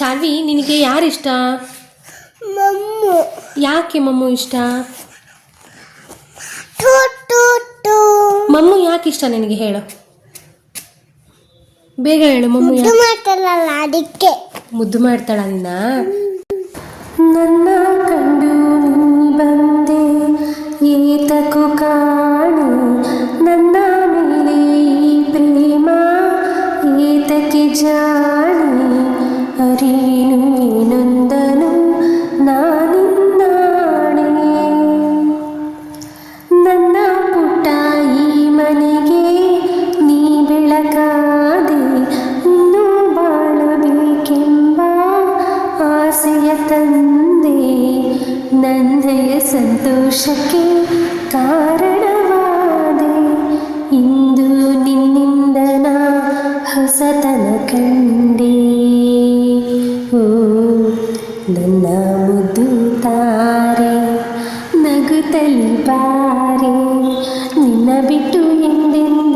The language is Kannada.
ಶಾಲ್ವಿ, ನಿನಗೆ ಯಾರಿಷ್ಟ? ಮಮ್ಮು. ಯಾಕೆ ಮಮ್ಮು ಇಷ್ಟ? To to to. ಮಮ್ಮು ಯಾಕೆ ಇಷ್ಟ ನಿನಗೆ ಹೇಳು, ಬೇಗ ಹೇಳು. ಮಮ್ಮು ಮುದ್ದು ಮಾಡ್ತಾಳಲ್ಲ ಅದಕ್ಕೆ. ಮುದ್ದು ಮಾಡ್ತಾಳ ನಿನ್ನ? ನನ್ನ ಕಂಡು ನೀ ಬಂದೆ ಏತಕು ಕಾಣೆ, ನನ್ನ ಮೇಲೆ ಈ ಪ್ರೇಮ ಏತಕ್ಕೆ ಜಾಣೆ, ಅರೇನು ಏನೊಂದನು ನಾನಿನ್ನಾಣೆ. ನನ್ನ ಪುಟ್ಟ ಈ ಮನೆಗೆ ನೀ ಬೆಳಕಾದೆ, ಇನ್ನೂ ಬಾಳಬೇಕೆಂಬ ಆಸೆಯ ತಂದೆ, ನನ್ನಯ ಸಂತೋಷಕ್ಕೆ ಕಾರಣವಾದೆ. ಇಂದು ನಿನ್ನಿಂದ ನಾ ಹೊಸತನ ಕಂಡೆ, ಓ ನನ್ನ ಮುದ್ದು ತಾರೆ, ನಗುತ್ತಲಿ ಬಾರೆ, ನಿನ್ನ ಬಿಟ್ಟು ಎಂದೆಂದು